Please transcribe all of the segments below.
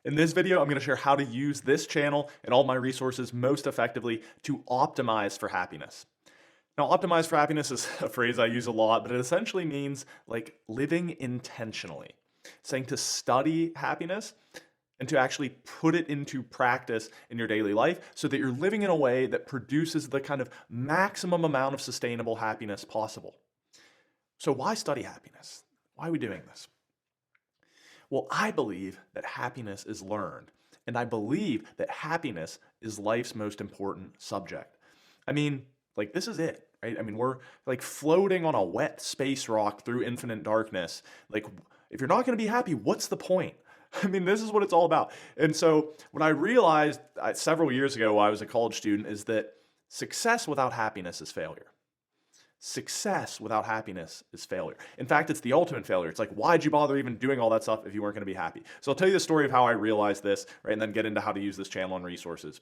In this video, I'm going to share how to use this channel and all my resources most effectively to optimize for happiness. Now, optimize for happiness is a phrase I use a lot, but it essentially means like living intentionally, saying to study happiness and to actually put it into practice in your daily life so that you're living in a way that produces the kind of maximum amount of sustainable happiness possible. So why study happiness? Why are we doing this? Well, I believe that happiness is learned, and I believe that happiness is life's most important subject. I mean, like, this is it, right? I mean, we're like floating on a wet space rock through infinite darkness. Like, if you're not going to be happy, what's the point? I mean, this is what it's all about. And so, what I realized several years ago while I was a college student is that success without happiness is failure. Success without happiness is failure. In fact, it's the ultimate failure. It's like, why'd you bother even doing all that stuff if you weren't going to be happy? So I'll tell you the story of how I realized this, right, and then get into how to use this channel and resources.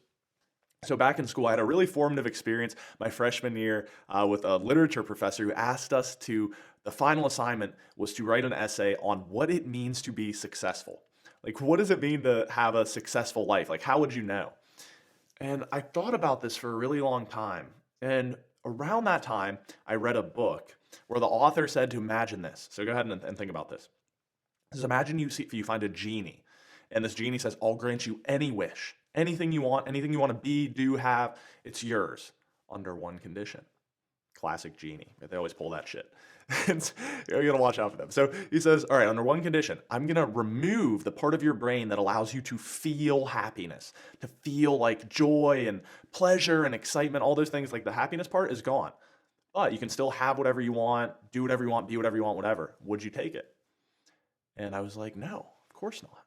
So back in school, I had a really formative experience my freshman year with a literature professor who asked us to, the final assignment was to write an essay on what it means to be successful. Like, what does it mean to have a successful life? Like, how would you know? And I thought about this for a really long time. And around that time, I read a book where the author said to imagine this. So go ahead and think about this. Just imagine you find a genie, and this genie says, I'll grant you any wish, anything you want to be, do, have, it's yours, under one condition. Classic genie. They always pull that shit. You gotta watch out for them. So he says, all right, under one condition, I'm gonna remove the part of your brain that allows you to feel happiness, to feel like joy and pleasure and excitement, all those things. Like, the happiness part is gone. But you can still have whatever you want, do whatever you want, be whatever you want, whatever. Would you take it? And I was like, no, of course not.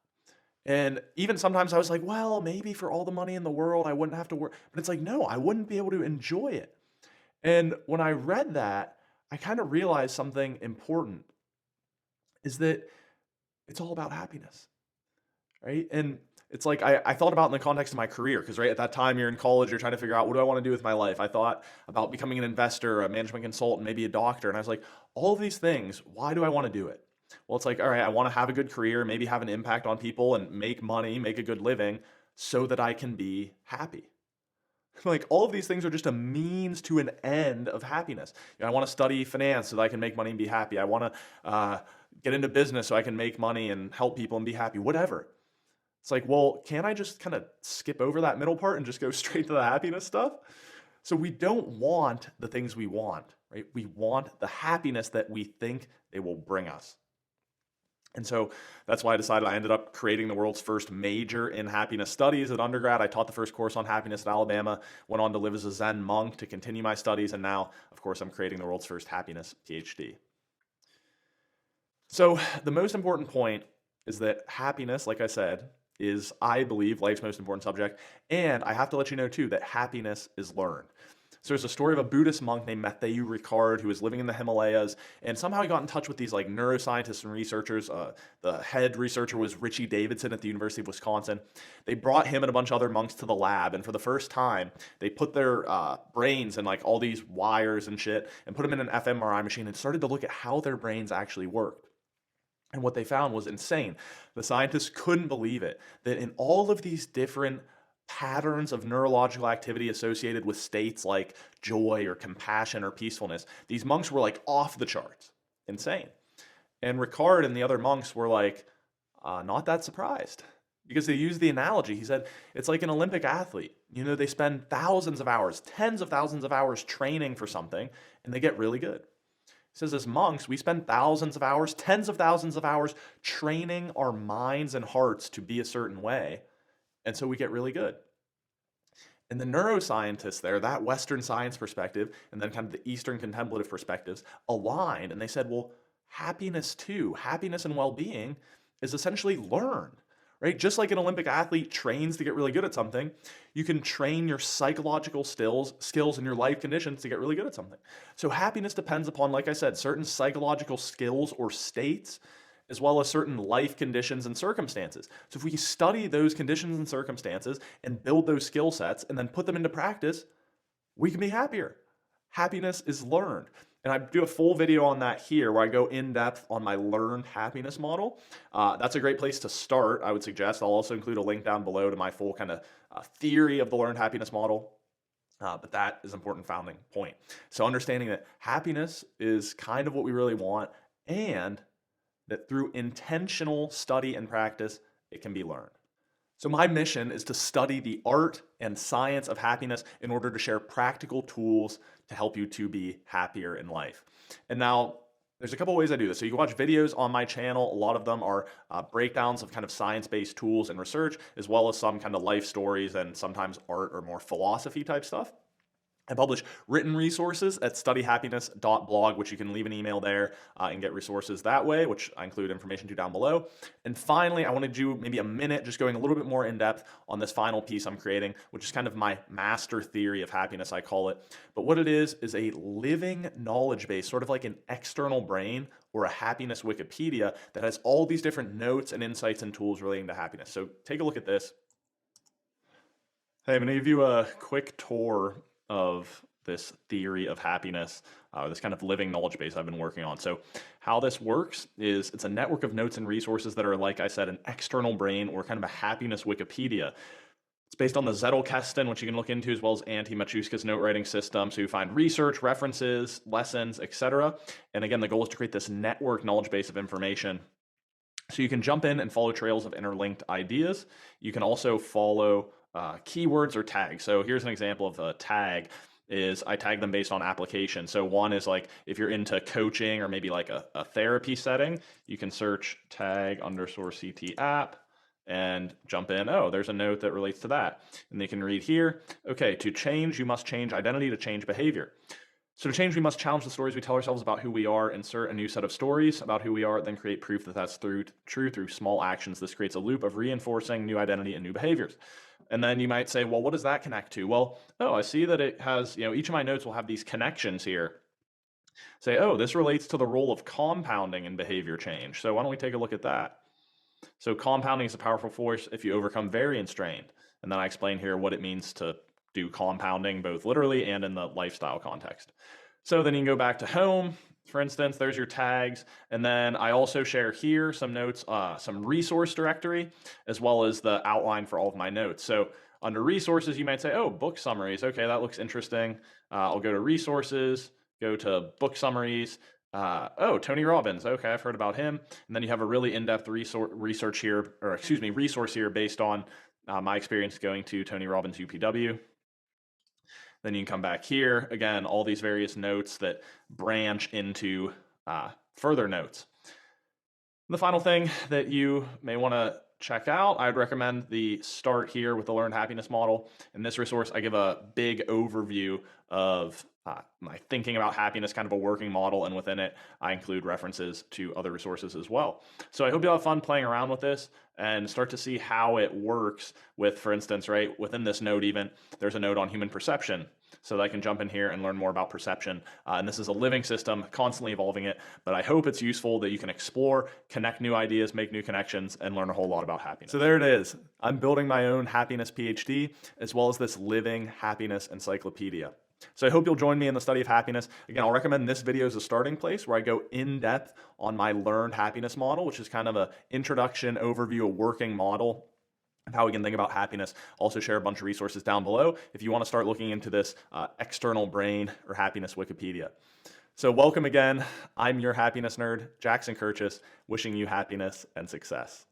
And even sometimes I was like, well, maybe for all the money in the world, I wouldn't have to work. But it's like, no, I wouldn't be able to enjoy it. And when I read that, I kind of realized something important is that it's all about happiness, right? And it's like I thought about in the context of my career, because right at that time you're in college, you're trying to figure out, what do I want to do with my life? I thought about becoming an investor, a management consultant, maybe a doctor. And I was like, all of these things, why do I want to do it? Well, it's like, all right, I want to have a good career, maybe have an impact on people and make money, make a good living so that I can be happy. Like, all of these things are just a means to an end of happiness. You know, I want to study finance so that I can make money and be happy. I want to get into business so I can make money and help people and be happy, whatever. It's like, well, can't I just kind of skip over that middle part and just go straight to the happiness stuff? So we don't want the things we want, right? We want the happiness that we think they will bring us. And so that's why I ended up creating the world's first major in happiness studies at undergrad. I taught the first course on happiness at Alabama, went on to live as a Zen monk to continue my studies, and now, of course, I'm creating the world's first happiness PhD. So the most important point is that happiness, like I said, is, I believe, life's most important subject. And I have to let you know, too, that happiness is learned. So there's a story of a Buddhist monk named Matthew Ricard who was living in the Himalayas, and somehow he got in touch with these like neuroscientists and researchers. The head researcher was Richie Davidson at the University of Wisconsin. They brought him and a bunch of other monks to the lab, and for the first time, they put their brains in like all these wires and shit, and put them in an fMRI machine and started to look at how their brains actually worked. And what they found was insane. The scientists couldn't believe it, that in all of these different patterns of neurological activity associated with states like joy or compassion or peacefulness, these monks were like off the charts. Insane. And Ricard and the other monks were like, not that surprised. Because they used the analogy. He said, it's like an Olympic athlete. You know, they spend thousands of hours, tens of thousands of hours training for something, and they get really good. He says, as monks, we spend thousands of hours, tens of thousands of hours training our minds and hearts to be a certain way. And so we get really good. And the neuroscientists there, that Western science perspective, and then kind of the Eastern contemplative perspectives aligned. And they said, well, happiness too, happiness and well-being is essentially learned, right? Just like an Olympic athlete trains to get really good at something, you can train your psychological skills and your life conditions to get really good at something. So happiness depends upon, like I said, certain psychological skills or states, as well as certain life conditions and circumstances. So if we study those conditions and circumstances and build those skill sets and then put them into practice, we can be happier. Happiness is learned. And I do a full video on that here where I go in depth on my learned happiness model. That's a great place to start, I would suggest. I'll also include a link down below to my full kind of theory of the learned happiness model. But that is an important founding point. So understanding that happiness is kind of what we really want, and that through intentional study and practice, it can be learned. So my mission is to study the art and science of happiness in order to share practical tools to help you to be happier in life. And now there's a couple ways I do this. So you can watch videos on my channel. A lot of them are breakdowns of kind of science-based tools and research, as well as some kind of life stories and sometimes art or more philosophy type stuff. I publish written resources at studyhappiness.blog, which you can leave an email there and get resources that way, which I include information to down below. And finally, I want to do maybe a minute just going a little bit more in depth on this final piece I'm creating, which is kind of my master theory of happiness, I call it. But what it is a living knowledge base, sort of like an external brain or a happiness Wikipedia that has all these different notes and insights and tools relating to happiness. So take a look at this. Hey, I'm going to give you a quick tour of this theory of happiness, this kind of living knowledge base I've been working on. So how this works is it's a network of notes and resources that are, like I said, an external brain or kind of a happiness Wikipedia. It's based on the Zettelkasten, which you can look into, as well as Auntie Machuska's note writing system. So you find research, references, lessons, etc. And again, the goal is to create this network knowledge base of information. So you can jump in and follow trails of interlinked ideas. You can also follow keywords or tags. So here's an example of a tag. I tag them based on application. So one is like if you're into coaching or maybe like a therapy setting, you can search tag_CT app and jump in. Oh, there's a note that relates to that. And they can read here, okay, to change, you must change identity to change behavior. So to change, we must challenge the stories we tell ourselves about who we are, insert a new set of stories about who we are, then create proof that that's true through small actions. This creates a loop of reinforcing new identity and new behaviors. And then you might say, well, what does that connect to? Well, I see that it has, each of my notes will have these connections here. Say, this relates to the role of compounding in behavior change. So why don't we take a look at that? So compounding is a powerful force if you overcome variance strain. And then I explain here what it means to do compounding both literally and in the lifestyle context. So then you can go back to home, for instance, there's your tags. And then I also share here some notes, some resource directory, as well as the outline for all of my notes. So under resources, you might say, book summaries. Okay, that looks interesting. I'll go to resources, go to book summaries. Tony Robbins. Okay, I've heard about him. And then you have a really in-depth resource here based on my experience going to Tony Robbins UPW. Then you can come back here. Again, all these various notes that branch into further notes. The final thing that you may want to check out, I'd recommend the start here with the Learned Happiness Model. In this resource, I give a big overview of my thinking about happiness, kind of a working model, and within it, I include references to other resources as well. So I hope you'll have fun playing around with this and start to see how it works with, for instance, right, within this note even, there's a note on human perception. So that I can jump in here and learn more about perception. And this is a living system, constantly evolving it. But I hope it's useful that you can explore, connect new ideas, make new connections, and learn a whole lot about happiness. So there it is. I'm building my own happiness PhD, as well as this living happiness encyclopedia. So I hope you'll join me in the study of happiness. Again, I'll recommend this video as a starting place where I go in depth on my learned happiness model, which is kind of an introduction, overview, a working model of how we can think about happiness. Also share a bunch of resources down below if you want to start looking into this external brain or happiness Wikipedia. So welcome again. I'm your happiness nerd, Jackson Kerchis, wishing you happiness and success.